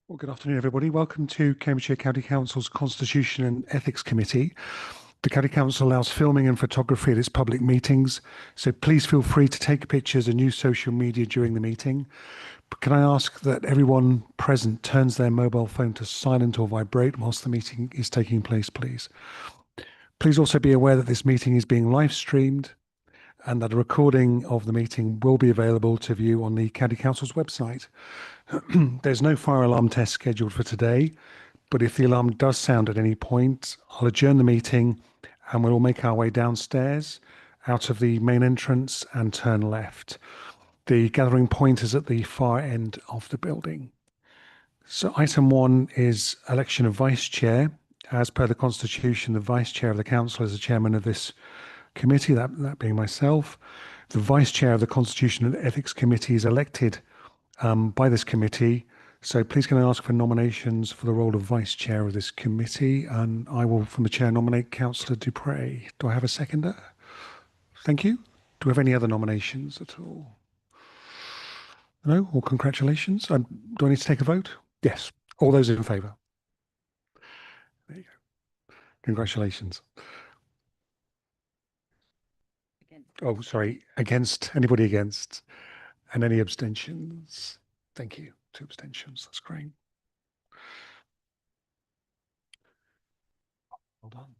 Well, good afternoon, everybody. Welcome to Cambridgeshire County Council's Constitution and Ethics Committee. The County Council allows filming and photography at its public meetings, so please feel free to take pictures and use social media during the meeting. But can I ask that everyone present turns their mobile phone to silent or vibrate whilst the meeting is taking place, please? Please also be aware that this meeting is being live streamed and that a recording of the meeting will be available to view on the County Council's website. There's no fire alarm test scheduled for today, but if the alarm does sound at any point, I'll adjourn the meeting and we'll all make our way downstairs out of the main entrance and turn left. The gathering point is at the far end of the building. So item 1 is election of vice chair. As per the Constitution, the vice chair of the council is the chairman of this committee, that being myself. The vice chair of the Constitution and Ethics Committee is elected by this committee. So please can I ask for nominations for the role of vice chair of this committee? And I will, from the chair, nominate Councillor Dupre. Do I have a seconder? Thank you. Do we have any other nominations at all? No? Well, congratulations. Do I need to take a vote? Yes. All those in favour? There you go. Congratulations. Oh, sorry. Against? Anybody against? And any abstentions? Thank you. 2 abstentions. That's great. Well done.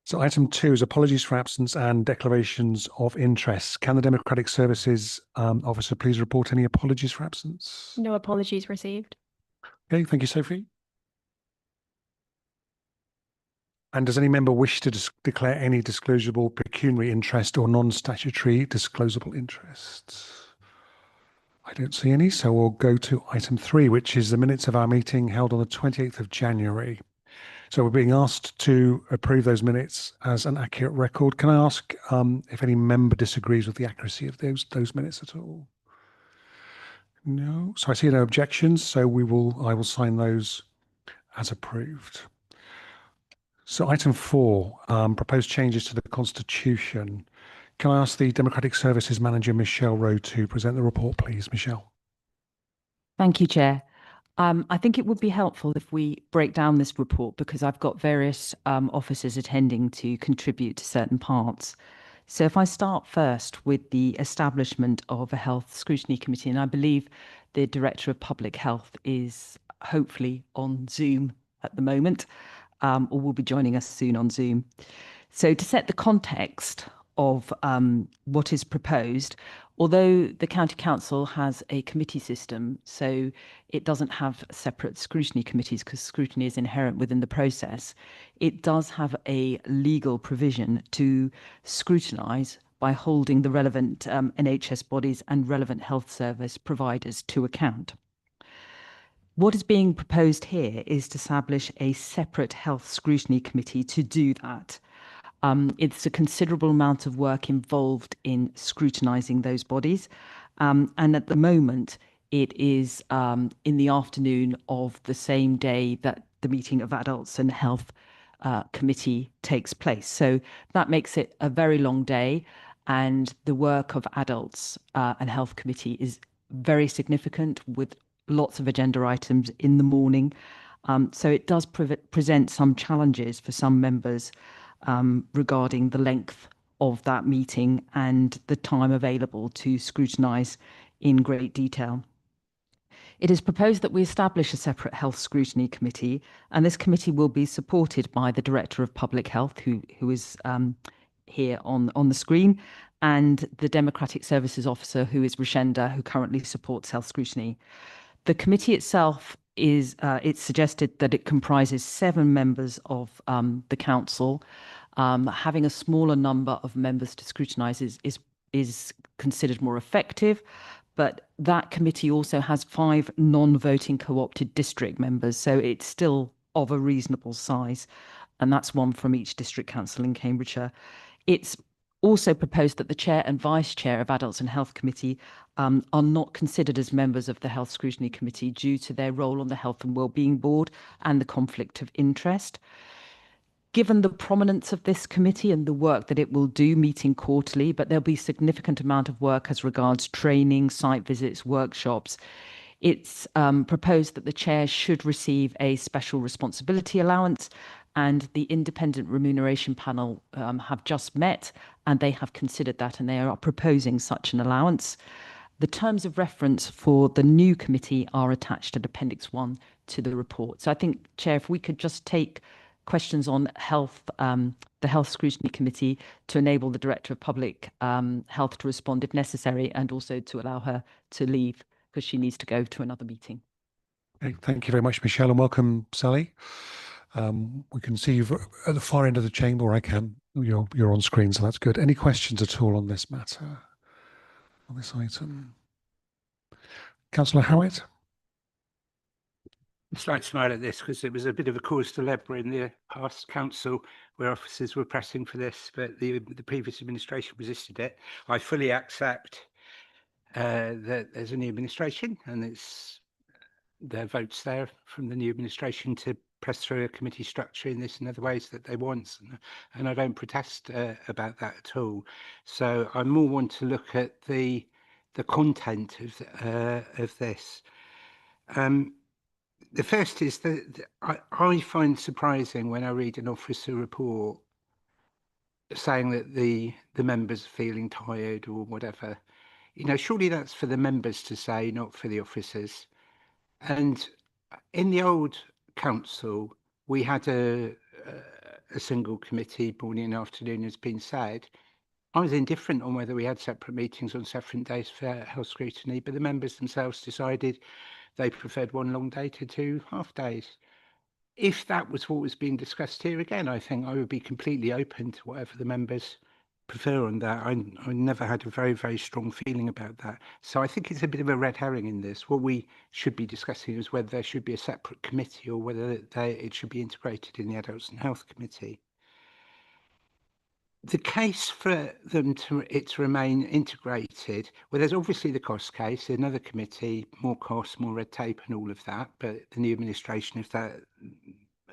So item 2 is apologies for absence and declarations of interest. Can the Democratic Services Officer please report any apologies for absence? No apologies received. Okay, thank you, Sophie. And does any member wish to declare any disclosable pecuniary interest or non-statutory disclosable interests? I don't see any, so we'll go to item 3, which is the minutes of our meeting held on the 28th of January. So we're being asked to approve those minutes as an accurate record. Can I ask if any member disagrees with the accuracy of those minutes at all? No. So I see no objections. So I will sign those as approved. So item 4, proposed changes to the Constitution. Can I ask the Democratic Services Manager, Michelle Rowe, to present the report, please, Michelle? Thank you, Chair. I think it would be helpful if we break down this report because I've got various officers attending to contribute to certain parts. So if I start first with the establishment of a Health Scrutiny Committee, and I believe the Director of Public Health is hopefully on Zoom at the moment, or will be joining us soon on Zoom. So to set the context of what is proposed, although the County Council has a committee system, so it doesn't have separate scrutiny committees because scrutiny is inherent within the process, it does have a legal provision to scrutinise by holding the relevant NHS bodies and relevant health service providers to account. What is being proposed here is to establish a separate health scrutiny committee to do that. It's a considerable amount of work involved in scrutinising those bodies. And at the moment, it is in the afternoon of the same day that the meeting of Adults and Health Committee takes place. So that makes it a very long day. And the work of Adults and Health Committee is very significant with lots of agenda items in the morning. So it does present some challenges for some members regarding the length of that meeting and the time available to scrutinise in great detail. It is proposed that we establish a separate health scrutiny committee, and this committee will be supported by the Director of Public Health, who is here on the screen, and the Democratic Services Officer, who is Rashenda, who currently supports health scrutiny. The committee itself is, it's suggested that it comprises 7 members of the council. Having a smaller number of members to scrutinise is considered more effective, but that committee also has 5 non-voting co-opted district members, so it's still of a reasonable size, and that's 1 from each district council in Cambridgeshire. It's also proposed that the chair and vice chair of Adults and Health Committee are not considered as members of the Health Scrutiny Committee due to their role on the Health and Wellbeing Board and the conflict of interest. given the prominence of this committee and the work that it will do, meeting quarterly, but there'll be significant amount of work as regards training, site visits, workshops. It's proposed that the chair should receive a special responsibility allowance, and the independent remuneration panel have just met and they have considered that and they are proposing such an allowance. The terms of reference for the new committee are attached at Appendix 1 to the report. So I think, Chair, if we could just take questions on health, the Health Scrutiny Committee, to enable the Director of Public Health to respond if necessary, and also to allow her to leave because she needs to go to another meeting. Okay, thank you very much, Michelle, and welcome, Sally. We can see you at the far end of the chamber, or I can. You're on screen, so that's good. Any questions at all on this matter, on this item? Councillor Howitt? A slight smile at this because it was a bit of a cause célèbre in the past council where officers were pressing for this, but the previous administration resisted it. I fully accept that there's a new administration and it's their votes there from the new administration to press through a committee structure in this and other ways that they want, and I don't protest about that at all. So I more want to look at the content of this. The first is that I find surprising when I read an officer report saying that the members are feeling tired or whatever. You know, surely that's for the members to say, not for the officers. And in the old council, we had a single committee morning and afternoon, has been said. I was indifferent on whether we had separate meetings on separate days for health scrutiny, but the members themselves decided they preferred one long day to two half days. If that was what was being discussed here, again, I think I would be completely open to whatever the members prefer on that. I never had a very, very strong feeling about that. So I think it's a bit of a red herring in this. What we should be discussing is whether there should be a separate committee or whether it should be integrated in the Adults and Health Committee. The case for them to remain integrated, well, there's obviously the cost case, another committee, more costs, more red tape and all of that, but the new administration, if that,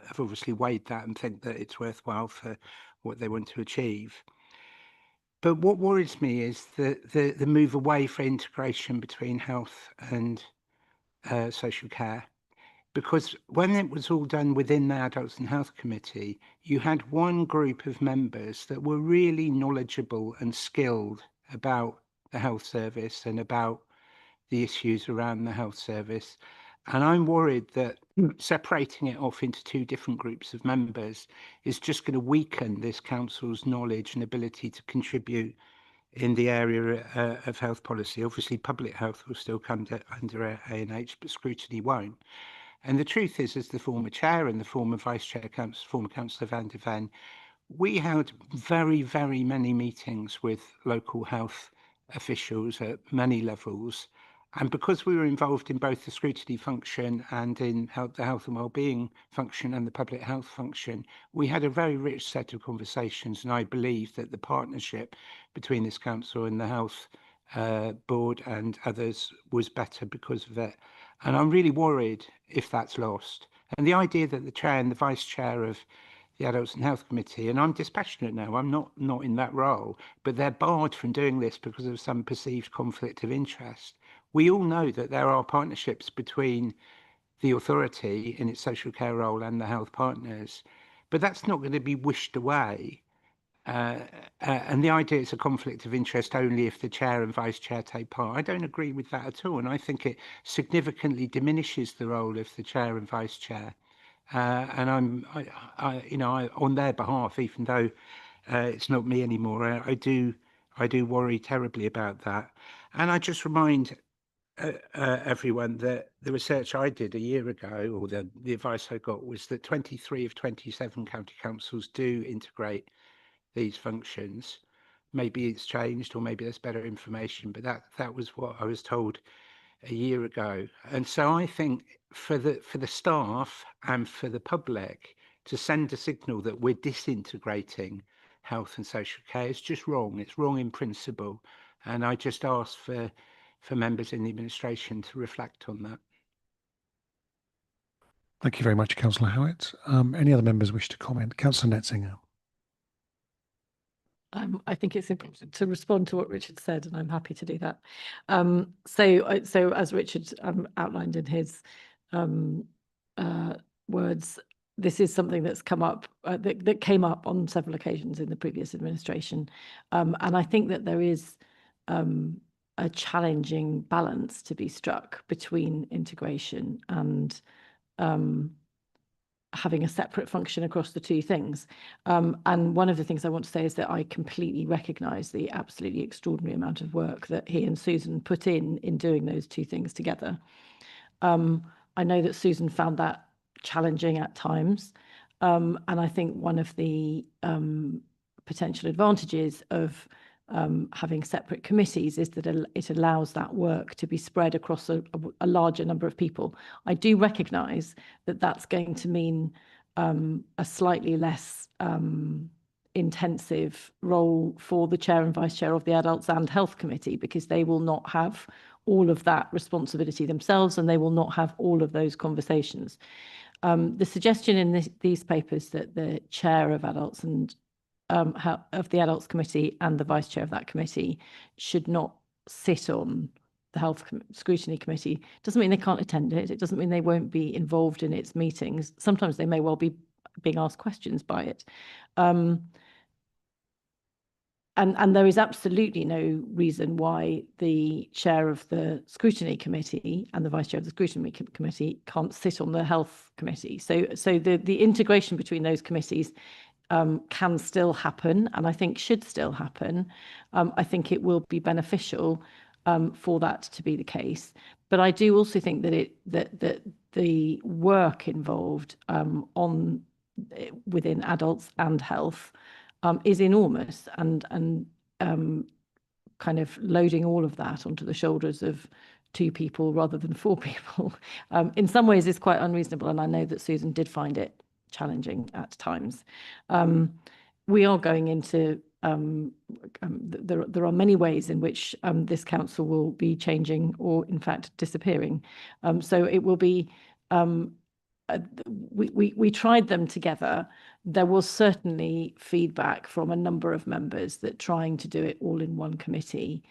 have obviously weighed that and think that it's worthwhile for what they want to achieve. But what worries me is the move away for integration between health and social care. Because when it was all done within the Adults and Health Committee, you had one group of members that were really knowledgeable and skilled about the health service and about the issues around the health service. And I'm worried that separating it off into two different groups of members is just going to weaken this council's knowledge and ability to contribute in the area of health policy. Obviously, public health will still come under A&H, but scrutiny won't. And the truth is, as the former chair and the former vice chair, former councillor Van der Ven, we had very, very many meetings with local health officials at many levels. And because we were involved in both the scrutiny function and in the health and wellbeing function and the public health function, we had a very rich set of conversations. And I believe that the partnership between this council and the health board and others was better because of it. And I'm really worried if that's lost. And the idea that the chair and the vice chair of the Adults and Health Committee, and I'm dispassionate now, I'm not in that role, but they're barred from doing this because of some perceived conflict of interest. We all know that there are partnerships between the authority in its social care role and the health partners, but that's not going to be wished away. And the idea it's a conflict of interest only if the chair and vice chair take part. I don't agree with that at all. And I think it significantly diminishes the role of the chair and vice chair. And I, on their behalf, even though it's not me anymore, I do worry terribly about that. And I just remind everyone that the research I did a year ago, or the advice I got, was that 23 of 27 county councils do integrate these functions. Maybe it's changed or maybe there's better information, but that was what I was told a year ago. And so I think for the staff and for the public to send a signal that we're disintegrating health and social care is just wrong. It's wrong in principle. And I just ask for members in the administration to reflect on that. Thank you very much, Councillor Howitt. Any other members wish to comment? Councillor Netzinger. I think it's important to respond to what Richard said, and I'm happy to do that. So as Richard outlined in his words, this is something that's come up, that came up on several occasions in the previous administration. And I think that there is a challenging balance to be struck between integration and having a separate function across the two things. And one of the things I want to say is that I completely recognise the absolutely extraordinary amount of work that he and Susan put in doing those two things together. I know that Susan found that challenging at times. And I think one of the potential advantages of having separate committees is that it allows that work to be spread across a larger number of people. I do recognise that that's going to mean a slightly less intensive role for the chair and vice chair of the Adults and Health Committee, because they will not have all of that responsibility themselves, and they will not have all of those conversations. The suggestion in these papers that the chair of Adults and of the Adults Committee and the vice chair of that committee should not sit on the Health Scrutiny Committee doesn't mean they can't attend it. It doesn't mean they won't be involved in its meetings. Sometimes they may well be being asked questions by it. And there is absolutely no reason why the chair of the Scrutiny Committee and the vice chair of the Scrutiny Committee can't sit on the Health Committee. So the integration between those committees can still happen, and I think should still happen. I think it will be beneficial for that to be the case. But I do also think that that the work involved within adults and health is enormous, and kind of loading all of that onto the shoulders of 2 people rather than 4 people in some ways is quite unreasonable, and I know that Susan did find it challenging at times. We are going into there are many ways in which this council will be changing, or in fact disappearing. So it will be we tried them together. There was certainly feedback from a number of members that trying to do it all in one committee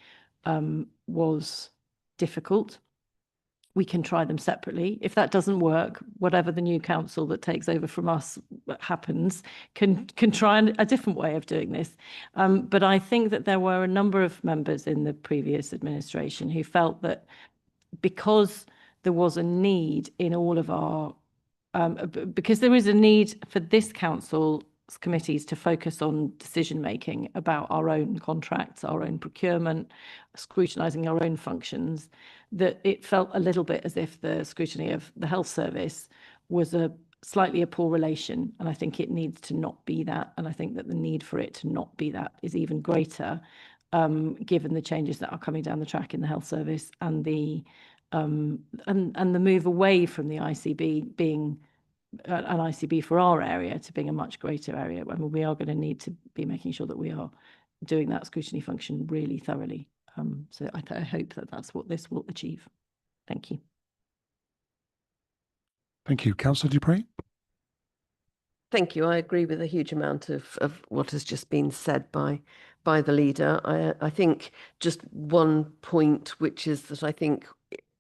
was difficult. We can try them separately. If that doesn't work, whatever the new council that takes over from us happens, can try a different way of doing this. But I think that there were a number of members in the previous administration who felt that because there was a need in all of our because there is a need for this council's committees to focus on decision making about our own contracts, our own procurement, scrutinising our own functions, that it felt a little bit as if the scrutiny of the health service was slightly a poor relation, and I think it needs to not be that, and I think that the need for it to not be that is even greater given the changes that are coming down the track in the health service, and the move away from the ICB being an ICB for our area to being a much greater area. I mean, we are going to need to be making sure that we are doing that scrutiny function really thoroughly. So I hope that that's what this will achieve. Thank you. Thank you. Councillor du Preez. Thank you. I agree with a huge amount of what has just been said by the leader. I think just one point, which is that I think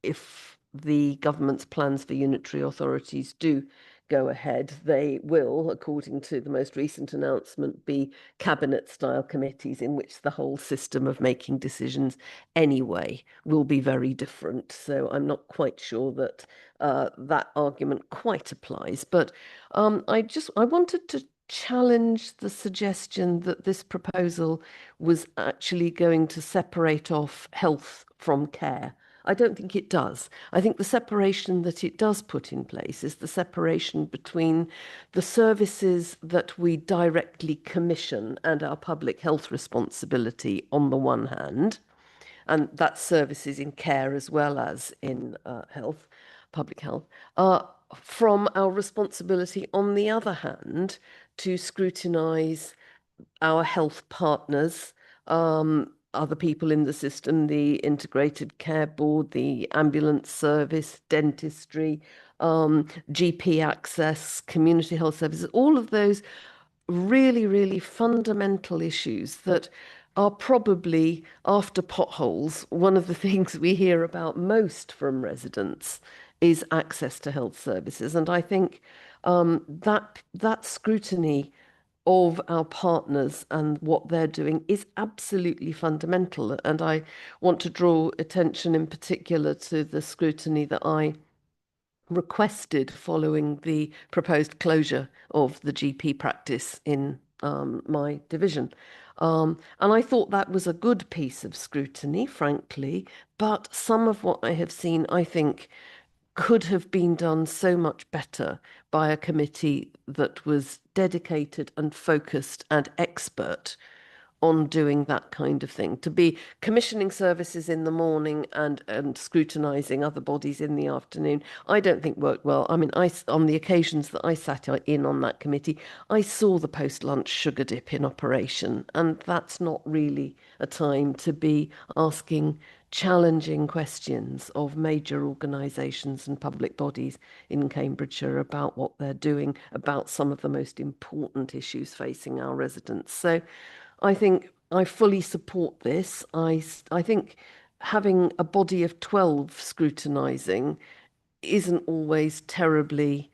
if the government's plans for unitary authorities do go ahead, they will, according to the most recent announcement, be cabinet-style committees in which the whole system of making decisions anyway will be very different. So I'm not quite sure that that argument quite applies. But I wanted to challenge the suggestion that this proposal was actually going to separate off health from care. I don't think it does. I think the separation that it does put in place is the separation between the services that we directly commission and our public health responsibility on the one hand, and that's services in care as well as in health, public health, from our responsibility on the other hand to scrutinise our health partners, other people in the system, the Integrated Care Board, the ambulance service, dentistry, GP access, community health services, all of those really, really fundamental issues that are probably, after potholes, one of the things we hear about most from residents is access to health services. And I think that scrutiny of our partners and what they're doing is absolutely fundamental. And I want to draw attention in particular to the scrutiny that I requested following the proposed closure of the GP practice in my division. And I thought that was a good piece of scrutiny, frankly, but some of what I have seen, I think, could have been done so much better by a committee that was dedicated and focused and expert on doing that kind of thing. To be commissioning services in the morning and scrutinising other bodies in the afternoon, I don't think worked well. I mean, on the occasions that I sat in on that committee, I saw the post-lunch sugar dip in operation, and that's not really a time to be asking challenging questions of major organisations and public bodies in Cambridgeshire about what they're doing, about some of the most important issues facing our residents. So I think I fully support this. I think having a body of 12 scrutinising isn't always terribly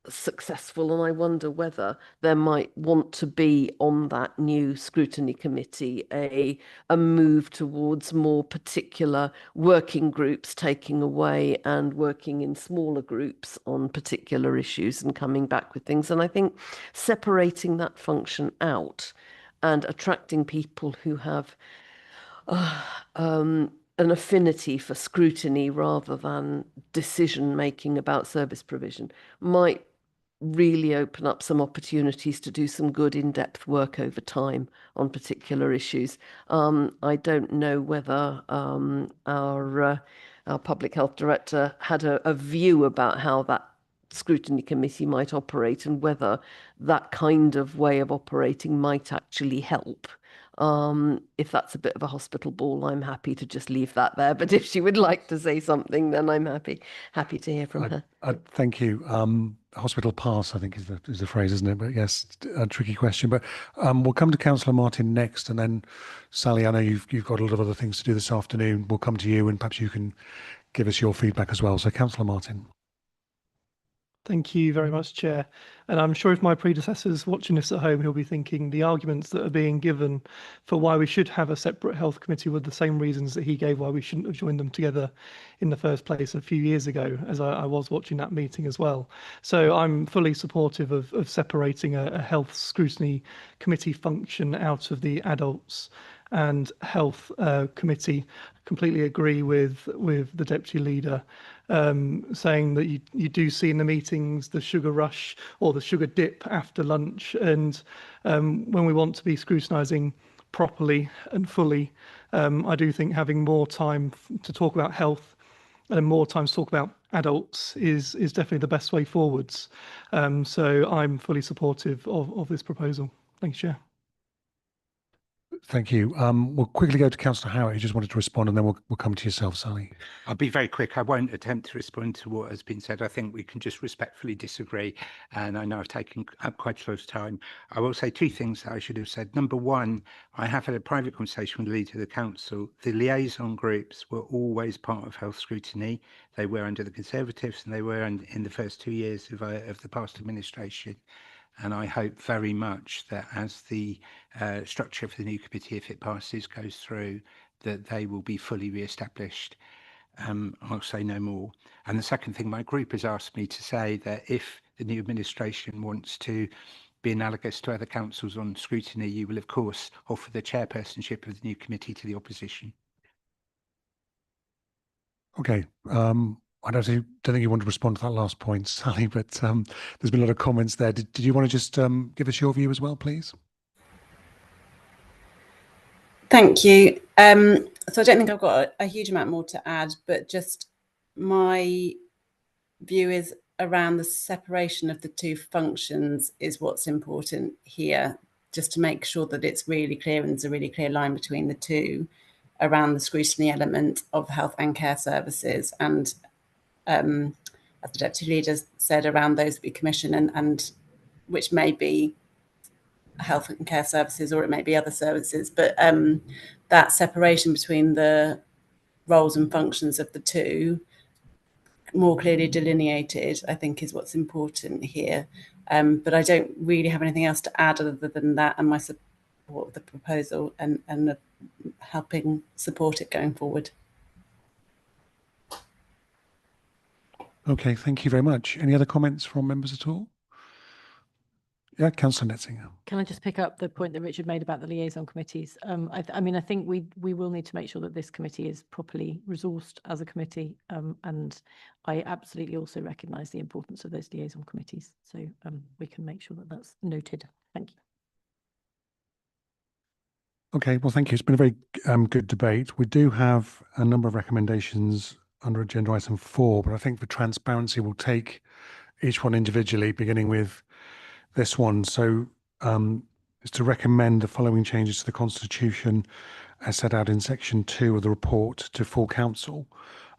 successful, and I wonder whether there might want to be on that new scrutiny committee a move towards more particular working groups taking away and working in smaller groups on particular issues and coming back with things. And I think separating that function out and attracting people who have an affinity for scrutiny rather than decision making about service provision might really open up some opportunities to do some good in-depth work over time on particular issues. I don't know whether our public health director had a view about how that scrutiny committee might operate and whether that kind of way of operating might actually help. If that's a bit of a hospital ball, I'm happy to just leave that there. But if she would like to say something, then I'm happy to hear from her. Thank you. Hospital pass, I think, is the phrase, isn't it? But yes, a tricky question. But we'll come to Councillor Martin next, and then Sally, I know you've got a lot of other things to do this afternoon. We'll come to you, and perhaps you can give us your feedback as well. So, Councillor Martin. Thank you very much, Chair. And I'm sure if my predecessor's watching this at home, he'll be thinking the arguments that are being given for why we should have a separate health committee were the same reasons that he gave why we shouldn't have joined them together in the first place a few years ago, as I was watching that meeting as well. So I'm fully supportive of separating a health scrutiny committee function out of the adults and health committee. Completely agree with the deputy leader saying that you do see in the meetings the sugar rush or the sugar dip after lunch, and when we want to be scrutinising properly and fully, I do think having more time to talk about health and more time to talk about adults is definitely the best way forwards. So I'm fully supportive of this proposal. Thanks, Chair. Thank you. We'll quickly go to Councillor Howard, who just wanted to respond, and then we'll come to yourself, Sally. I'll be very quick. I won't attempt to respond to what has been said. I think we can just respectfully disagree, and I know I've taken up quite a lot of time. I will say two things that I should have said. Number one, I have had a private conversation with the leader of the council. The liaison groups were always part of health scrutiny. They were under the Conservatives, and they were in the first 2 years of the past administration. And I hope very much that as the structure for the new committee, if it passes, goes through, that they will be fully re-established. I'll say no more. And the second thing, my group has asked me to say that if the new administration wants to be analogous to other councils on scrutiny, you will, of course, offer the chairpersonship of the new committee to the opposition. Okay. I don't think you want to respond to that last point, Sally, but there's been a lot of comments there. Did you want to just give us your view as well, please? Thank you. So I don't think I've got a huge amount more to add, but just my view is around the separation of the two functions is what's important here, just to make sure that it's really clear and there's a really clear line between the two around the scrutiny element of health and care services. And as the deputy leader said, around those that we commission and which may be health and care services or it may be other services, but that separation between the roles and functions of the two, more clearly delineated, I think is what's important here. But I don't really have anything else to add other than that and my support of the proposal and helping support it going forward. Okay, thank you very much. Any other comments from members at all? Yeah, Councillor Netzinger. Can I just pick up the point that Richard made about the liaison committees? I mean, I think we will need to make sure that this committee is properly resourced as a committee, and I absolutely also recognise the importance of those liaison committees. So we can make sure that that's noted. Thank you. Okay, well, thank you. It's been a very good debate. We do have a number of recommendations under agenda item 4, but I think for transparency, we'll take each one individually, beginning with this one. So is to recommend the following changes to the Constitution as set out in section 2 of the report to full council.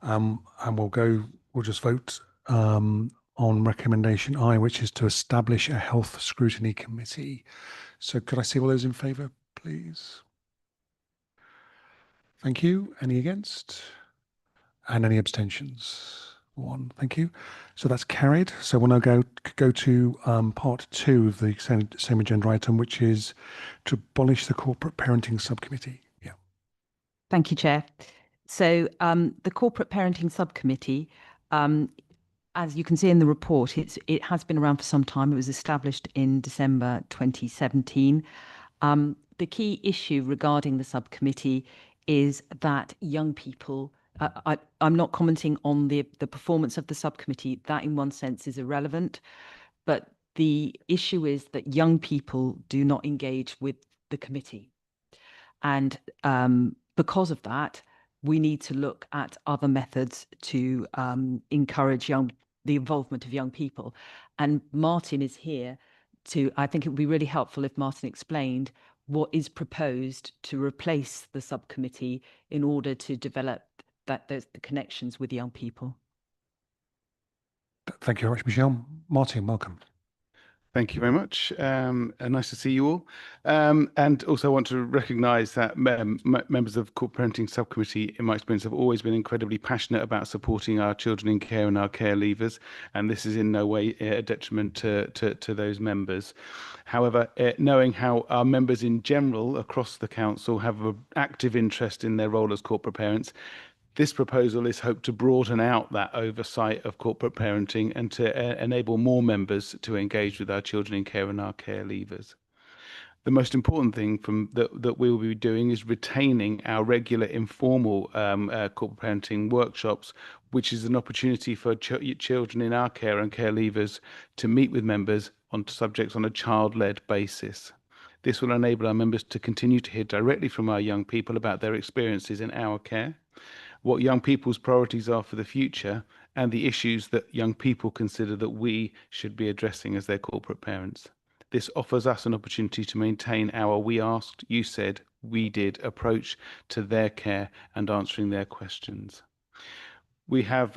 And we'll just vote on recommendation I, which is to establish a health scrutiny committee. So could I see all those in favour, please? Thank you. Any against? And any abstentions? 1. Thank you. So that's carried. So we'll now go to part 2 of the same agenda item, which is to abolish the corporate parenting subcommittee. Yeah. Thank you, Chair. So the corporate parenting subcommittee, as you can see in the report, it has been around for some time. It was established in December 2017. The key issue regarding the subcommittee is that young people, I'm not commenting on the performance of the subcommittee. That in one sense is irrelevant. But the issue is that young people do not engage with the committee. And because of that, we need to look at other methods to encourage the involvement of young people. And Martin is here I think it would be really helpful if Martin explained what is proposed to replace the subcommittee in order to develop the connections with young people. Thank you very much, Michelle. Martin, welcome. Thank you very much. Nice to see you all. And also I want to recognise that members of Corporate Parenting Subcommittee, in my experience, have always been incredibly passionate about supporting our children in care and our care leavers. And this is in no way a detriment to those members. However, knowing how our members in general across the council have an active interest in their role as corporate parents, this proposal is hoped to broaden out that oversight of corporate parenting and to enable more members to engage with our children in care and our care leavers. The most important thing that we will be doing is retaining our regular informal corporate parenting workshops, which is an opportunity for children in our care and care leavers to meet with members on subjects on a child-led basis. This will enable our members to continue to hear directly from our young people about their experiences in our care, what young people's priorities are for the future, and the issues that young people consider that we should be addressing as their corporate parents. This offers us an opportunity to maintain our we asked, you said, we did approach to their care and answering their questions. We have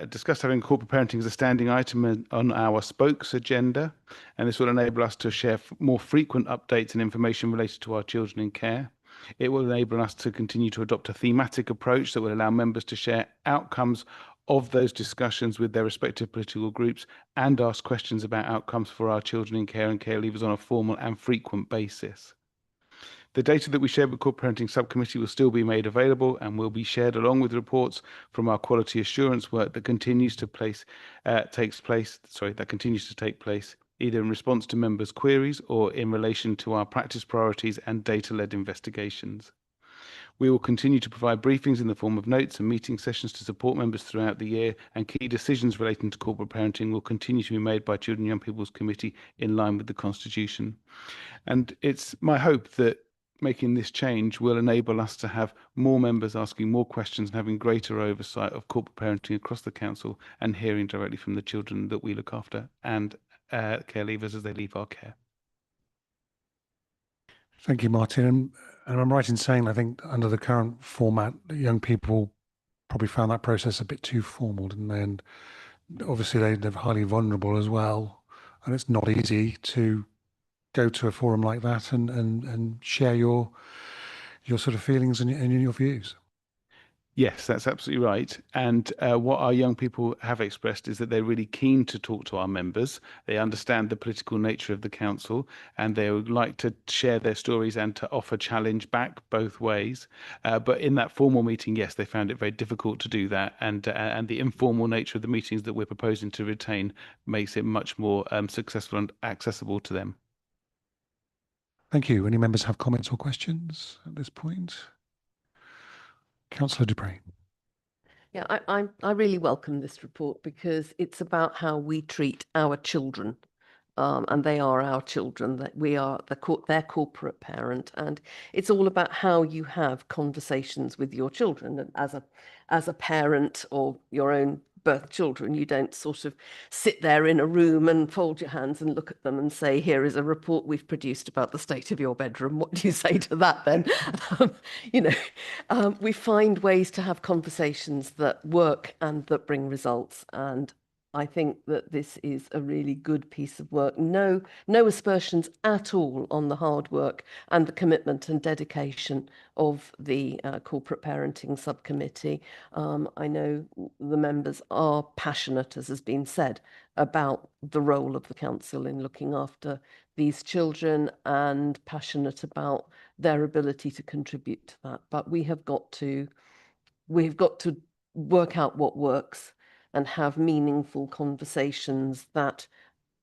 discussed having corporate parenting as a standing item on our spokes agenda, and this will enable us to share more frequent updates and information related to our children in care. It will enable us to continue to adopt a thematic approach that will allow members to share outcomes of those discussions with their respective political groups and ask questions about outcomes for our children in care and care leavers on a formal and frequent basis. The data that we shared with Corporate Parenting Subcommittee will still be made available and will be shared along with reports from our quality assurance work that continues to take place either in response to members' queries or in relation to our practice priorities and data-led investigations. We will continue to provide briefings in the form of notes and meeting sessions to support members throughout the year, and key decisions relating to corporate parenting will continue to be made by Children and Young People's Committee in line with the Constitution. And it's my hope that making this change will enable us to have more members asking more questions and having greater oversight of corporate parenting across the council and hearing directly from the children that we look after and care leavers as they leave our care. Thank you, Martin. And I'm right in saying, I think under the current format, young people probably found that process a bit too formal, didn't they? And obviously they're highly vulnerable as well, and it's not easy to go to a forum like that and share your sort of feelings and your views. Yes, that's absolutely right. And what our young people have expressed is that they're really keen to talk to our members. They understand the political nature of the council, and they would like to share their stories and to offer challenge back both ways. But in that formal meeting, yes, they found it very difficult to do that. And the informal nature of the meetings that we're proposing to retain makes it much more successful and accessible to them. Thank you. Any members have comments or questions at this point? Councillor Dupre. Yeah, I really welcome this report because it's about how we treat our children, and they are our children. That we are their corporate parent, and it's all about how you have conversations with your children. And as a parent or your own birth children, you don't sort of sit there in a room and fold your hands and look at them and say, here is a report we've produced about the state of your bedroom. What do you say to that then? We find ways to have conversations that work and that bring results. And I think that this is a really good piece of work. No aspersions at all on the hard work and the commitment and dedication of the corporate parenting subcommittee. I know the members are passionate, as has been said, about the role of the council in looking after these children and passionate about their ability to contribute to that. But we've got to work out what works and have meaningful conversations that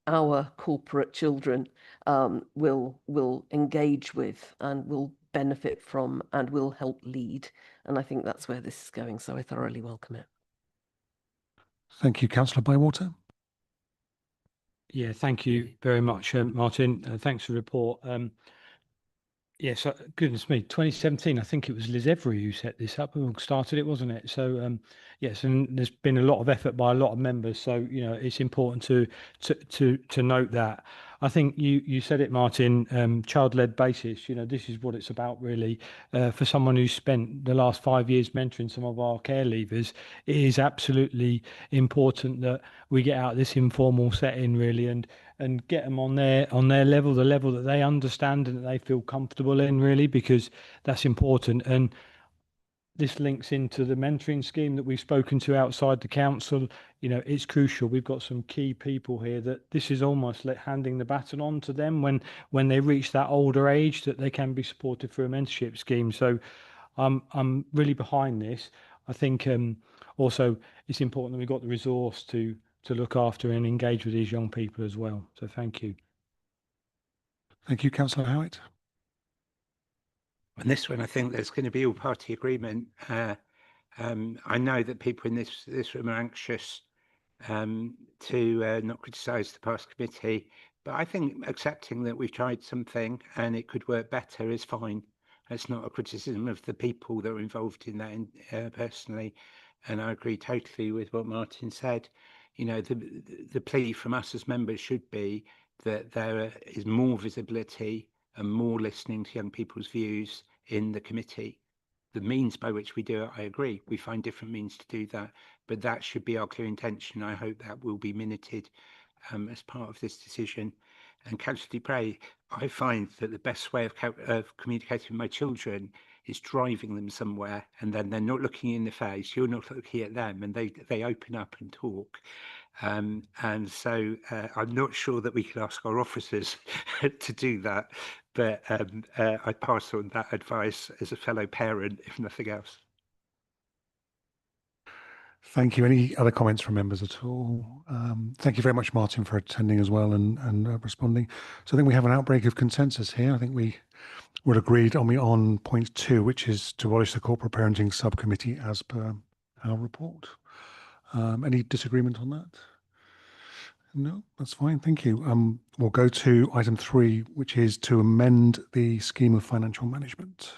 our corporate children will engage with and will benefit from and will help lead. And I think that's where this is going. So I thoroughly welcome it. Thank you, Councillor Bywater. Yeah, thank you very much, Martin. Thanks for the report. Yes, goodness me, 2017, I think it was Liz Every who set this up and started it, wasn't it? So yes, and there's been a lot of effort by a lot of members. So, it's important to note that. I think you said it, Martin, child-led basis, this is what it's about really. For someone who's spent the last 5 years mentoring some of our care leavers, it is absolutely important that we get out of this informal setting really and get them on their level, the level that they understand and that they feel comfortable in really, because that's important. And this links into the mentoring scheme that we've spoken to outside the council. It's crucial. We've got some key people here that this is almost like handing the baton on to them when they reach that older age, that they can be supported through a mentorship scheme. So I'm really behind this. I think also it's important that we've got the resource to look after and engage with these young people as well. So thank you. Thank you, Councillor Howitt. On this one, I think there's going to be all-party agreement. I know that people in this room are anxious to not criticise the past committee, but I think accepting that we've tried something and it could work better is fine. It's not a criticism of the people that are involved in that personally, and I agree totally with what Martin said. The plea from us as members should be that there is more visibility and more listening to young people's views in the committee. The means by which we do it, I agree. We find different means to do that, but that should be our clear intention. I hope that will be minuted as part of this decision. And Councillor Dupre, I find that the best way of communicating with my children is driving them somewhere, and then they're not looking in the face, you're not looking at them, and they open up and talk. And so I'm not sure that we can ask our officers to do that, but I pass on that advice as a fellow parent, if nothing else. Thank you. Any other comments from members at all? Thank you very much, Martin, for attending as well and responding. So I think we have an outbreak of consensus here. I think we were agreed on point 2, which is to abolish the corporate parenting subcommittee as per our report. Any disagreement on that? No, that's fine. Thank you. We'll go to item 3, which is to amend the scheme of financial management.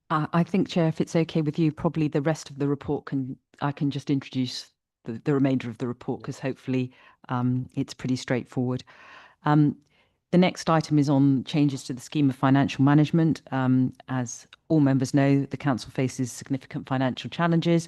I think, Chair, if it's okay with you, probably the rest of the report I can just introduce the remainder of the report, because hopefully it's pretty straightforward. The next item is on changes to the scheme of financial management. As all members know, the council faces significant financial challenges,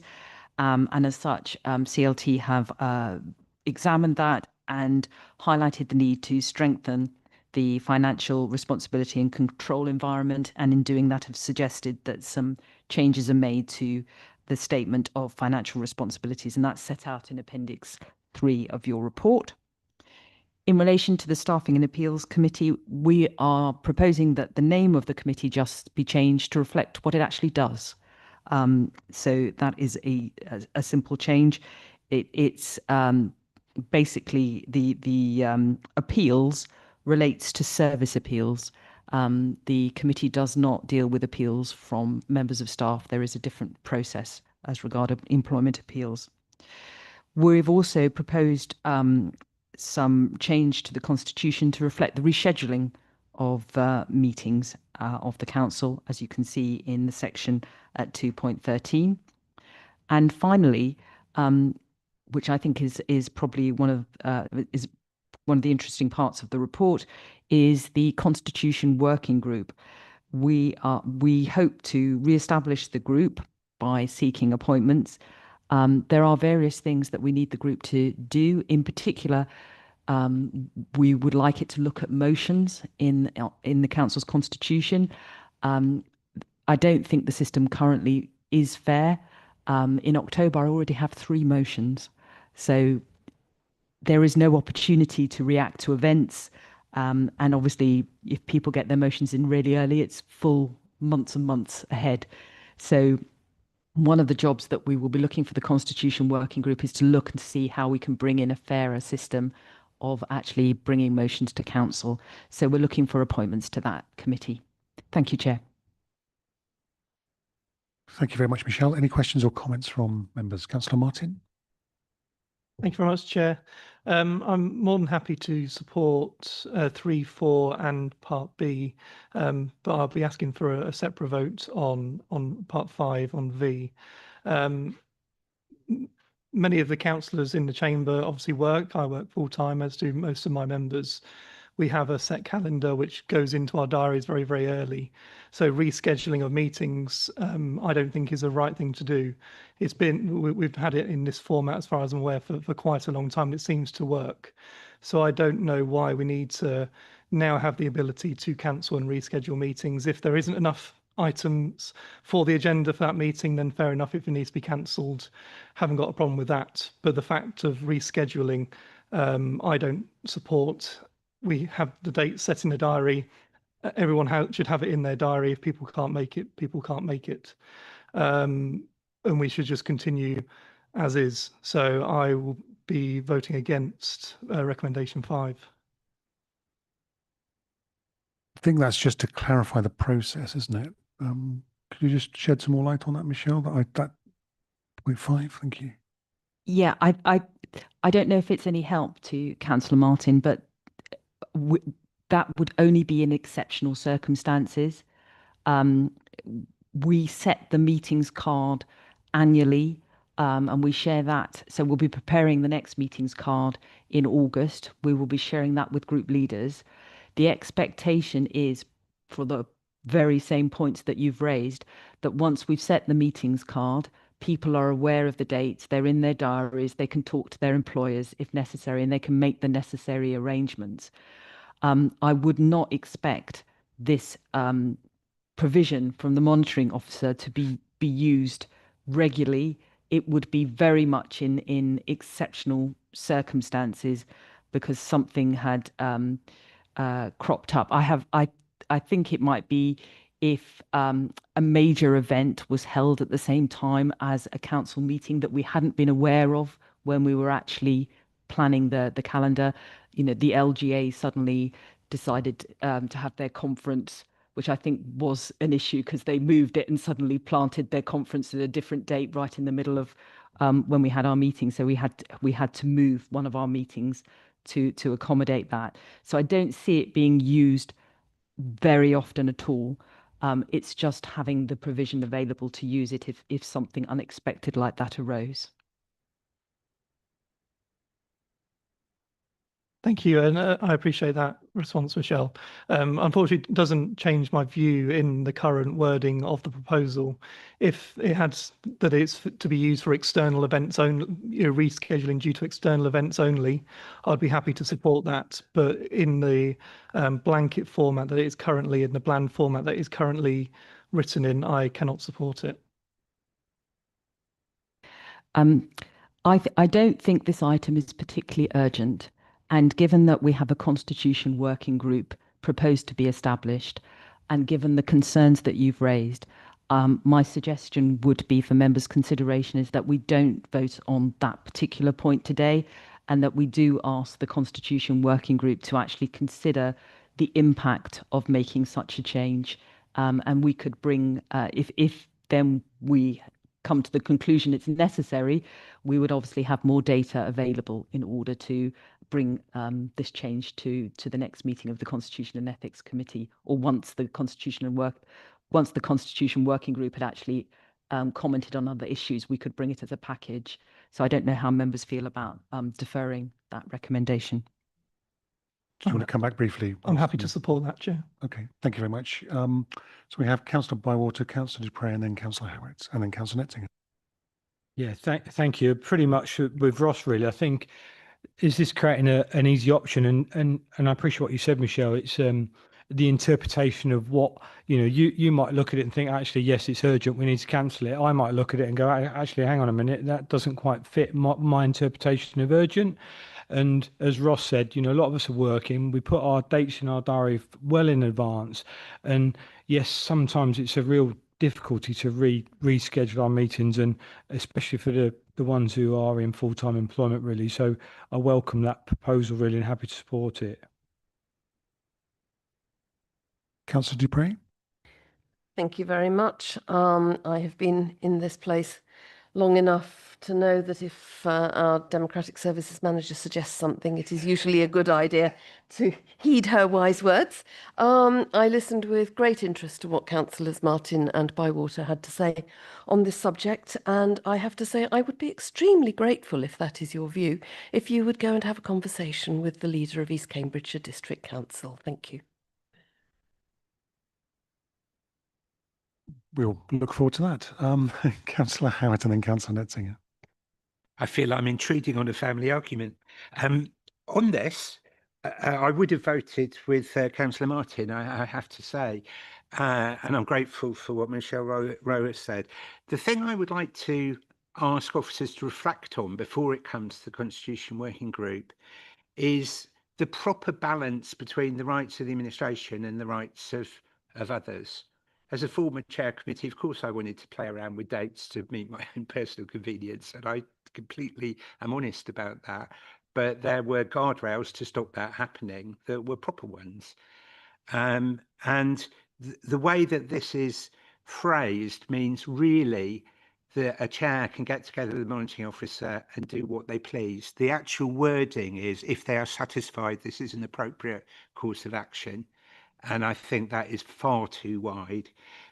And as such, CLT have examined that and highlighted the need to strengthen the financial responsibility and control environment, and in doing that have suggested that some changes are made to the statement of financial responsibilities, and that's set out in Appendix 3 of your report. In relation to the Staffing and Appeals Committee, we are proposing that the name of the committee just be changed to reflect what it actually does. So that is a simple change. It's basically the appeals relates to service appeals. The committee does not deal with appeals from members of staff. There is a different process as regard employment appeals. We've also proposed some change to the constitution to reflect the rescheduling of meetings of the council, as you can see in the section at 2.13. And finally, which I think is probably one of the interesting parts of the report, is the Constitution Working Group. We hope to re-establish the group by seeking appointments. There are various things that we need the group to do. In particular, we would like it to look at motions in the council's constitution. I don't think the system currently is fair. In October, I already have 3 motions. So there is no opportunity to react to events. And obviously, if people get their motions in really early, it's full months and months ahead. So one of the jobs that we will be looking for the Constitution Working Group is to look and see how we can bring in a fairer system of actually bringing motions to council. So we're looking for appointments to that committee. Thank you, Chair. Thank you very much, Michelle. Any questions or comments from members? Councillor Martin? Thank you very much, Chair. I'm more than happy to support 3, 4 and Part B, but I'll be asking for a separate vote on Part 5 on V. Many of the councillors in the chamber obviously work. I work full-time, as do most of my members. We have a set calendar which goes into our diaries very, very early. So rescheduling of meetings, I don't think is the right thing to do. We've had it in this format, as far as I'm aware, for quite a long time. It seems to work. So I don't know why we need to now have the ability to cancel and reschedule meetings. If there isn't enough items for the agenda for that meeting, then fair enough. If it needs to be cancelled, haven't got a problem with that. But the fact of rescheduling, I don't support. We have the date set in the diary. Everyone should have it in their diary. If people can't make it, people can't make it. And we should just continue as is. So I will be voting against recommendation 5. I think that's just to clarify the process, isn't it? Could you just shed some more light on that, Michelle? That point 5, thank you. Yeah, I don't know if it's any help to Councillor Martin, but that would only be in exceptional circumstances. We set the meetings card annually, and we share that. So we'll be preparing the next meetings card in August. We will be sharing that with group leaders. The expectation is, for the very same points that you've raised, that once we've set the meetings card, people are aware of the dates, they're in their diaries, they can talk to their employers if necessary, and they can make the necessary arrangements. I would not expect this provision from the monitoring officer to be used regularly. It would be very much in exceptional circumstances because something had cropped up. I think it might be if a major event was held at the same time as a council meeting that we hadn't been aware of when we were actually planning the calendar. You know, the LGA suddenly decided to have their conference, which I think was an issue because they moved it and suddenly planted their conference at a different date right in the middle of when we had our meeting. So we had to move one of our meetings to accommodate that. So I don't see it being used very often at all. It's just having the provision available to use it if something unexpected like that arose. Thank you, and I appreciate that response, Michelle. Unfortunately, it doesn't change my view in the current wording of the proposal. If it had that it's to be used for external events only, rescheduling due to external events only, I'd be happy to support that. But in the blanket format that it is currently, in the bland format that is currently written in, I cannot support it. I don't think this item is particularly urgent. And given that we have a constitution working group proposed to be established, and given the concerns that you've raised, my suggestion would be for members' consideration is that we don't vote on that particular point today, and that we do ask the constitution working group to actually consider the impact of making such a change. And we could bring, if then we come to the conclusion it's necessary, we would obviously have more data available in order to bring this change to the next meeting of the Constitution and Ethics Committee, or once the Constitution Working Group had actually commented on other issues, we could bring it as a package. So I don't know how members feel about deferring that recommendation. Do you want to come back briefly? I'm happy to support that, Chair. Okay, thank you very much. So we have Councillor Bywater, Councillor Dupre, and then Councillor Howard, and then Councillor Netzinger. Yeah, thank you. Pretty much with Ross, really. I think, is this creating an easy option? And I appreciate what you said, Michelle. It's the interpretation of what, you might look at it and think, actually, yes, it's urgent, we need to cancel it. I might look at it and go, actually, hang on a minute, that doesn't quite fit my interpretation of urgent. And as Ross said, a lot of us are working. We put our dates in our diary well in advance. And yes, sometimes it's a real difficulty to reschedule our meetings, and especially for the ones who are in full-time employment, really. So I welcome that proposal, really, and happy to support it. Councillor Dupre. Thank you very much. I have been in this place long enough to know that if our Democratic Services Manager suggests something, it is usually a good idea to heed her wise words. I listened with great interest to what Councillors Martin and Bywater had to say on this subject, and I have to say I would be extremely grateful, if that is your view, if you would go and have a conversation with the leader of East Cambridgeshire District Council. Thank you. We'll look forward to that. Councillor Howard and then Councillor Netzinger. I feel I'm intruding on a family argument. On this, I would have voted with Councillor Martin, I have to say, and I'm grateful for what Michelle Rowe has said. The thing I would like to ask officers to reflect on before it comes to the Constitution Working Group is the proper balance between the rights of the administration and the rights of others. As a former chair committee, of course, I wanted to play around with dates to meet my own personal convenience, and I completely am honest about that. But there were guardrails to stop that happening that were proper ones. And the way that this is phrased means really that a chair can get together with the monitoring officer and do what they please. The actual wording is, if they are satisfied this is an appropriate course of action. And I think that is far too wide.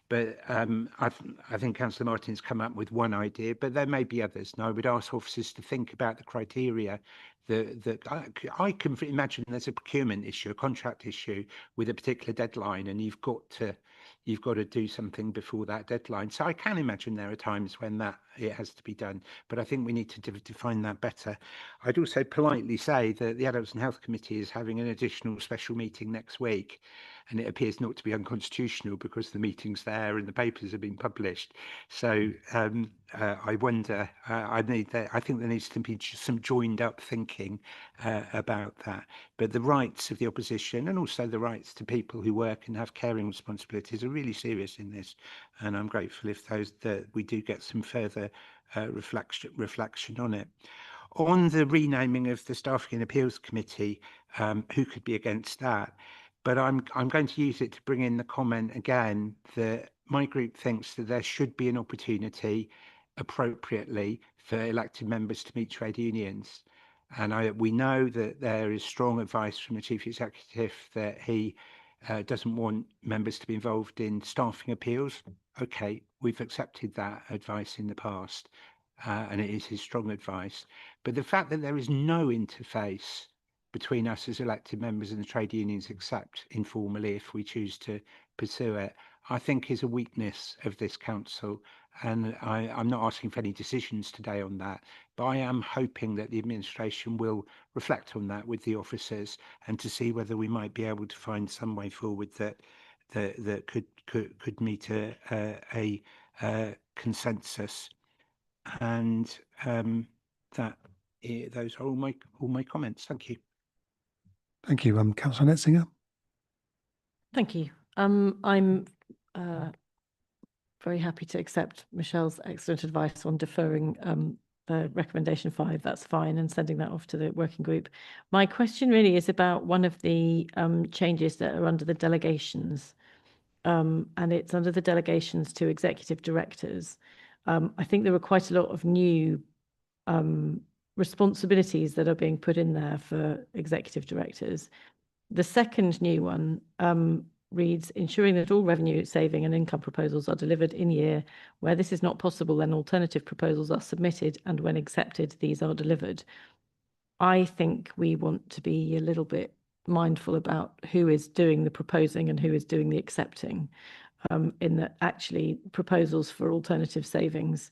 But I think Councillor Martin's come up with one idea, but there may be others. And I would ask officers to think about the criteria that I can imagine there's a procurement issue, a contract issue with a particular deadline, and you've got to do something before that deadline. So I can imagine there are times when it has to be done, but I think we need to define that better. I'd also politely say that the Adults and Health Committee is having an additional special meeting next week, and it appears not to be unconstitutional because the meeting's there and the papers have been published. So I wonder, I think there needs to be some joined up thinking about that. But the rights of the opposition and also the rights to people who work and have caring responsibilities are really serious in this. And I'm grateful if that we do get some further reflection on it. On the renaming of the Staffing and Appeals Committee, who could be against that? But I'm going to use it to bring in the comment again that my group thinks that there should be an opportunity appropriately for elected members to meet trade unions. And we know that there is strong advice from the Chief Executive that he doesn't want members to be involved in staffing appeals. Okay, we've accepted that advice in the past, and it is his strong advice. But the fact that there is no interface between us as elected members and the trade unions, except informally if we choose to pursue it, I think is a weakness of this council. And I'm not asking for any decisions today on that, but I am hoping that the administration will reflect on that with the officers and to see whether we might be able to find some way forward that could meet a consensus. And those are all my comments. Thank you. Thank you. Councillor Netzinger. Thank you. I'm very happy to accept Michelle's excellent advice on deferring the recommendation 5. That's fine, and sending that off to the working group. My question really is about one of the changes that are under the delegations, and it's under the delegations to executive directors. I think there were quite a lot of new responsibilities that are being put in there for executive directors. The second new one reads, ensuring that all revenue saving and income proposals are delivered in year. Where this is not possible, then alternative proposals are submitted, and when accepted, these are delivered. I think we want to be a little bit mindful about who is doing the proposing and who is doing the accepting, in that actually proposals for alternative savings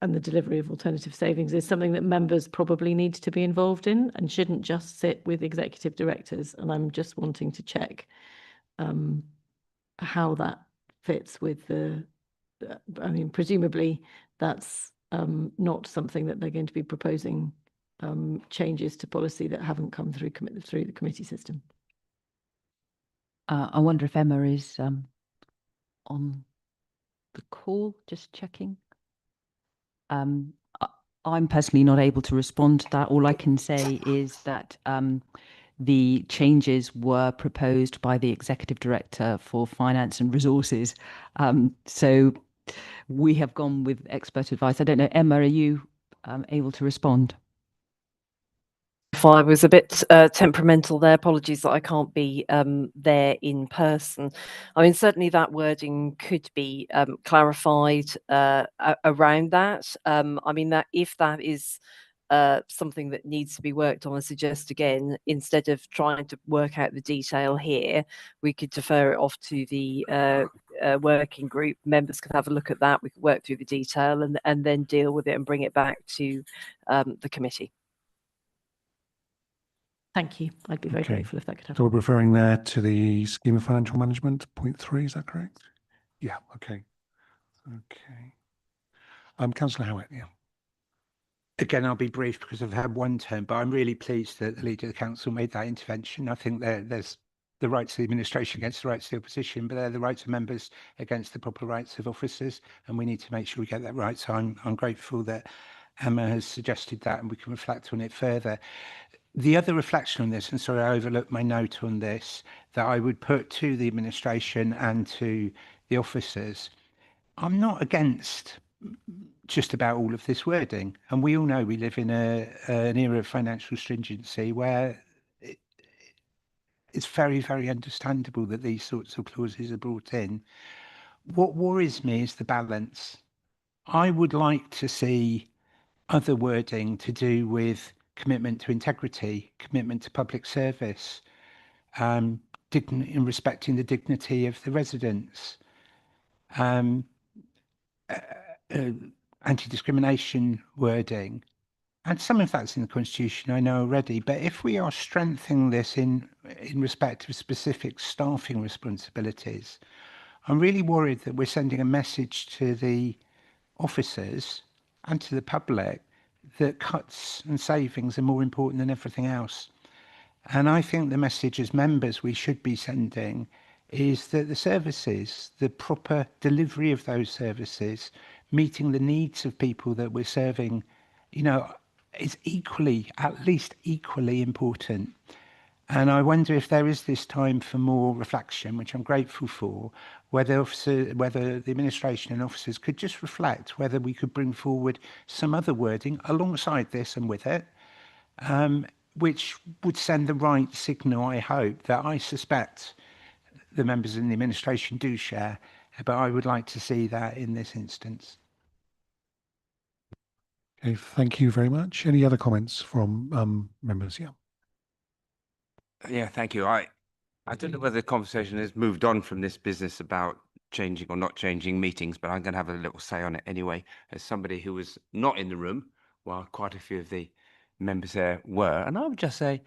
and the delivery of alternative savings is something that members probably need to be involved in and shouldn't just sit with executive directors. And I'm just wanting to check how that fits with I mean, presumably that's not something that they're going to be proposing changes to policy that haven't come through the committee system. I wonder if Emma is on the call, just checking. I'm personally not able to respond to that. All I can say is that the changes were proposed by the Executive Director for Finance and Resources. So we have gone with expert advice. I don't know, Emma, are you able to respond? If I was a bit temperamental there, apologies that I can't be there in person. I mean, certainly that wording could be clarified around that. I mean, that if that is something that needs to be worked on, I suggest again, instead of trying to work out the detail here, we could defer it off to the working group. Members could have a look at that. We could work through the detail and then deal with it and bring it back to the committee. Thank you. I'd be very grateful if that could happen. So we're referring there to the scheme of financial management, point 3, is that correct? Yeah, okay. Okay. Councillor Howitt, yeah. Again, I'll be brief because I've had one turn, but I'm really pleased that the Leader of the Council made that intervention. I think there's the rights of the administration against the rights of the opposition, but they're the rights of members against the proper rights of officers, and we need to make sure we get that right. So I'm grateful that Emma has suggested that, and we can reflect on it further. The other reflection on this, and sorry I overlooked my note on this, that I would put to the administration and to the officers, I'm not against just about all of this wording. And we all know we live in an era of financial stringency where it's very, very understandable that these sorts of clauses are brought in. What worries me is the balance. I would like to see other wording to do with commitment to integrity, commitment to public service, in respecting the dignity of the residents, anti-discrimination wording. And some of that's in the Constitution, I know already, but if we are strengthening this in respect of specific staffing responsibilities, I'm really worried that we're sending a message to the officers and to the public that cuts and savings are more important than everything else. And I think the message as members we should be sending is that the services, the proper delivery of those services, meeting the needs of people that we're serving, is at least equally important. And I wonder if there is this time for more reflection, which I'm grateful for, whether the administration and officers could just reflect whether we could bring forward some other wording alongside this and with it, which would send the right signal, I hope, that I suspect the members in the administration do share, but I would like to see that in this instance. Okay, thank you very much. Any other comments from members? Yeah. Yeah, thank you. I don't know whether the conversation has moved on from this business about changing or not changing meetings, but I'm going to have a little say on it anyway, as somebody who was not in the room while quite a few of the members there were. And I would just say,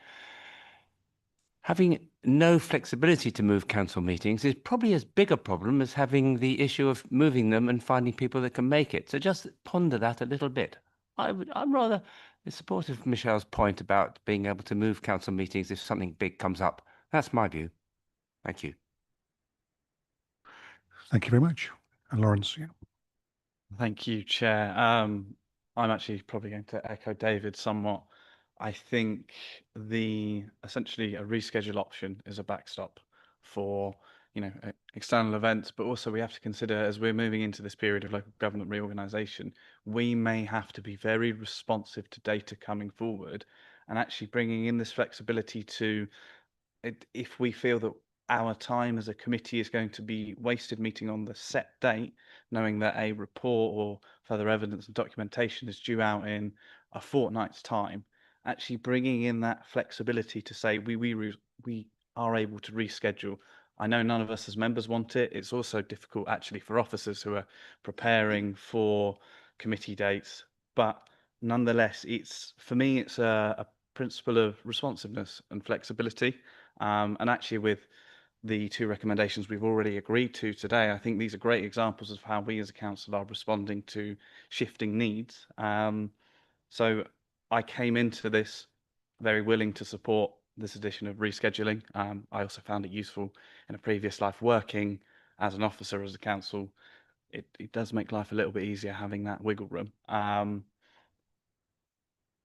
having no flexibility to move council meetings is probably as big a problem as having the issue of moving them and finding people that can make it. So just ponder that a little bit. I'm rather supportive of Michelle's point about being able to move council meetings if something big comes up. That's my view. Thank you. Thank you very much. And Lawrence, yeah. Thank you, Chair. I'm actually probably going to echo David somewhat. I think essentially a reschedule option is a backstop for external events, but also we have to consider, as we're moving into this period of local government reorganisation, we may have to be very responsive to data coming forward and actually bringing in this flexibility to if we feel that our time as a committee is going to be wasted meeting on the set date, knowing that a report or further evidence and documentation is due out in a fortnight's time, actually bringing in that flexibility to say we are able to reschedule. I know none of us as members want it. It's also difficult actually for officers who are preparing for committee dates, but nonetheless, for me, it's a principle of responsiveness and flexibility. And actually with the two recommendations we've already agreed to today, I think these are great examples of how we as a council are responding to shifting needs. So I came into this very willing to support this addition of rescheduling. I also found it useful in a previous life working as an officer as a council. It does make life a little bit easier having that wiggle room.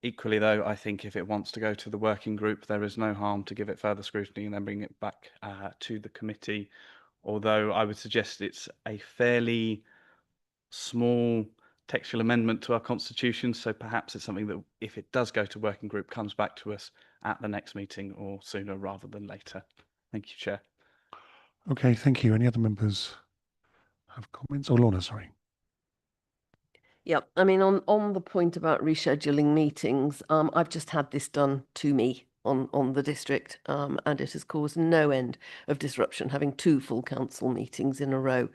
Equally, though, I think if it wants to go to the working group, there is no harm to give it further scrutiny and then bring it back to the committee. Although I would suggest it's a fairly small textual amendment to our constitution. So perhaps it's something that, if it does go to working group, comes back to us at the next meeting or sooner rather than later. Thank you, Chair. Okay, thank you. Any other members have comments? Oh, Lorna, sorry. Yeah, I mean, on the point about rescheduling meetings, I've just had this done to me on the district, and it has caused no end of disruption, having two full council meetings in a row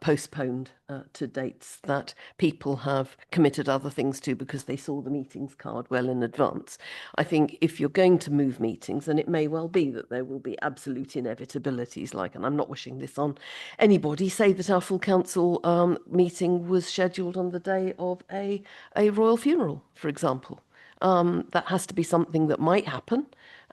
postponed to dates that people have committed other things to because they saw the meetings card well in advance. I think if you're going to move meetings, and it may well be that there will be absolute inevitabilities, and I'm not wishing this on anybody, say that our full council meeting was scheduled on the day of a royal funeral, for example. That has to be something that might happen.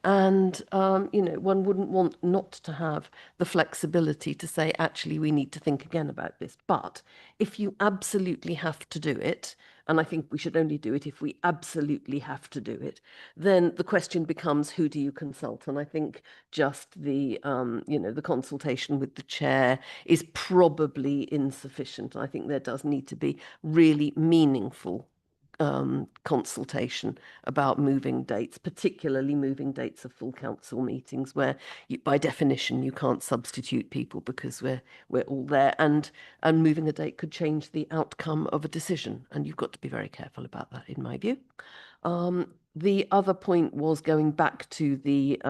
And, one wouldn't want not to have the flexibility to say, actually, we need to think again about this. But if you absolutely have to do it, and I think we should only do it if we absolutely have to do it, then the question becomes, who do you consult? And I think just the consultation with the chair is probably insufficient. I think there does need to be really meaningful consultation about moving dates, particularly moving dates of full council meetings where by definition you can't substitute people because we're all there, and moving a date could change the outcome of a decision, and you've got to be very careful about that, in my view. The other point was going back to the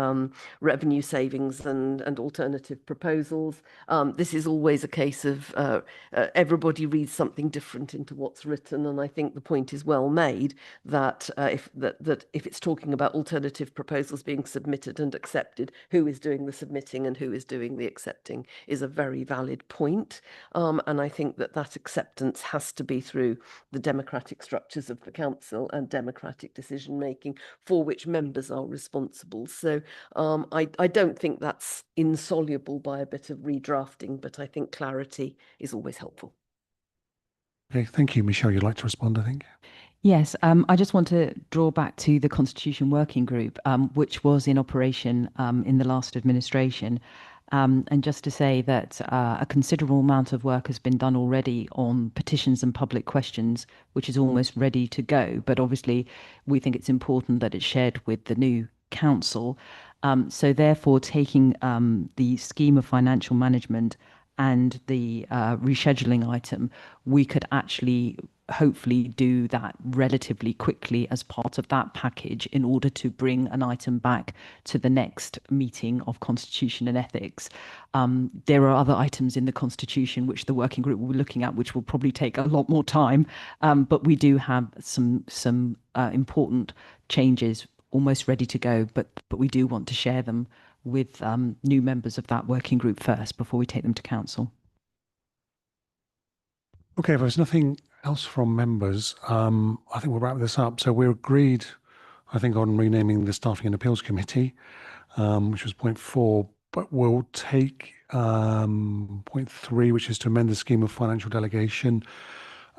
revenue savings and alternative proposals. This is always a case of everybody reads something different into what's written, and I think the point is well made that if it's talking about alternative proposals being submitted and accepted, who is doing the submitting and who is doing the accepting is a very valid point. And I think that acceptance has to be through the democratic structures of the council and democratic decision making for which members are responsible. So I don't think that's insoluble by a bit of redrafting, but I think clarity is always helpful. Okay, thank you. Michelle, you'd like to respond, I think? Yes, I just want to draw back to the Constitution Working Group, which was in operation in the last administration. And just to say that a considerable amount of work has been done already on petitions and public questions, which is almost ready to go. But obviously, we think it's important that it's shared with the new council. So therefore, taking the scheme of financial management and the rescheduling item, we could actually hopefully do that relatively quickly as part of that package in order to bring an item back to the next meeting of Constitution and Ethics. There are other items in the Constitution which the working group will be looking at, which will probably take a lot more time, but we do have some important changes almost ready to go, but we do want to share them with new members of that working group first before we take them to council. Okay, if there's nothing else from members, I think we'll wrap this up. So we're agreed, I think, on renaming the Staffing and Appeals Committee, which was point 4, but we'll take point 3, which is to amend the scheme of financial delegation,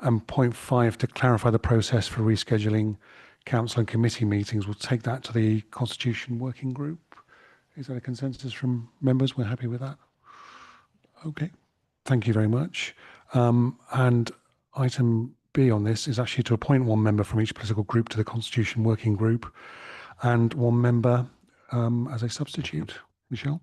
and point 5 to clarify the process for rescheduling council and committee meetings. We'll take that to the Constitution Working Group. Is there a consensus from members? We're happy with that. Okay, thank you very much. And item B on this is actually to appoint one member from each political group to the Constitution Working Group and one member as a substitute. Michelle?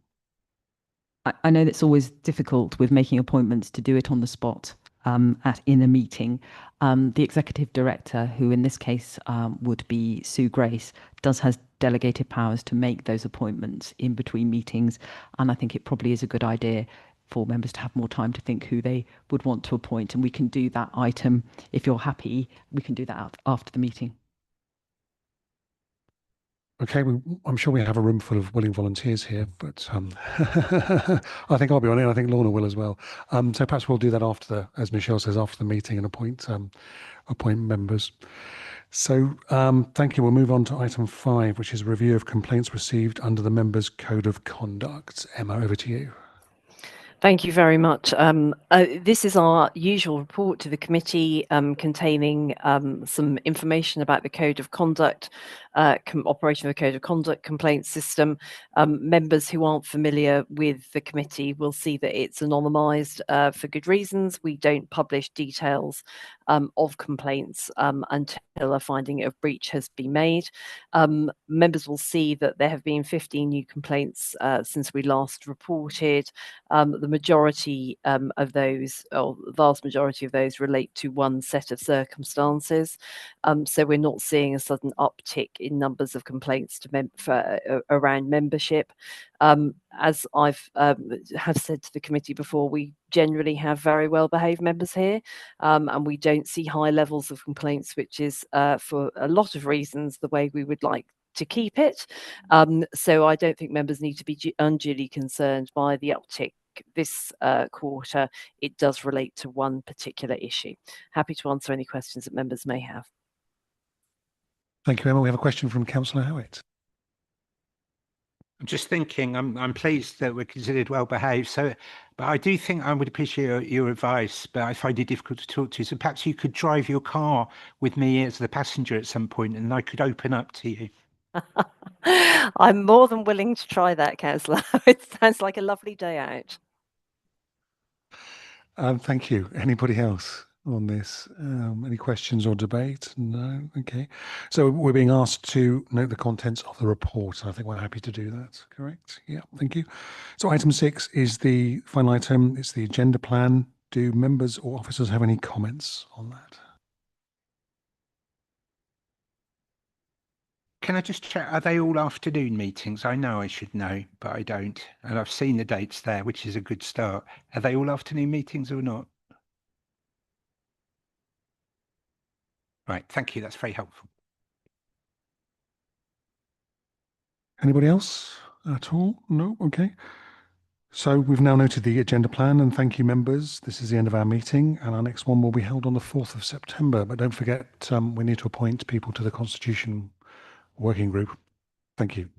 I know that's always difficult with making appointments to do it on the spot in a meeting. The executive director, who in this case would be Sue Grace, has delegated powers to make those appointments in between meetings, and I think it probably is a good idea for members to have more time to think who they would want to appoint, and we can do that item, if you're happy, we can do that after the meeting. Okay, I'm sure we have a room full of willing volunteers here, but I think I'll be on it. I think Lorna will as well. So perhaps we'll do that after as Michelle says, after the meeting, and appoint members. So thank you. We'll move on to item 5, which is a review of complaints received under the Members' Code of Conduct. Emma, over to you. Thank you very much. This is our usual report to the committee containing some information about the Code of Conduct, operation of the Code of Conduct complaint system. Members who aren't familiar with the committee will see that it's anonymised for good reasons. We don't publish details of complaints until a finding of breach has been made. Members will see that there have been 15 new complaints since we last reported. The majority of those, or the vast majority of those, relate to one set of circumstances. So we're not seeing a sudden uptick in numbers of complaints around membership. As I've have said to the committee before, we generally have very well behaved members here, and we don't see high levels of complaints, which is for a lot of reasons the way we would like to keep it. So I don't think members need to be unduly concerned by the uptick this quarter. It does relate to one particular issue. Happy to answer any questions that members may have. Thank you, Emma. We have a question from Councillor Howitt. I'm just thinking, I'm pleased that we're considered well behaved. So, but I do think I would appreciate your advice, but I find it difficult to talk to. So perhaps you could drive your car with me as the passenger at some point, and I could open up to you. I'm more than willing to try that, Councillor. It sounds like a lovely day out. Thank you. Anybody else on this? Any questions or debate? No? Okay. So we're being asked to note the contents of the report. I think we're happy to do that. Correct? Yeah, thank you. So item 6 is the final item. It's the agenda plan. Do members or officers have any comments on that? Can I just check, are they all afternoon meetings? I know I should know, but I don't. And I've seen the dates there, which is a good start. Are they all afternoon meetings or not? Right, thank you. That's very helpful. Anybody else at all? No? Okay. So we've now noted the agenda plan, and thank you, members. This is the end of our meeting, and our next one will be held on the 4th of September. But don't forget, we need to appoint people to the Constitution Working Group. Thank you.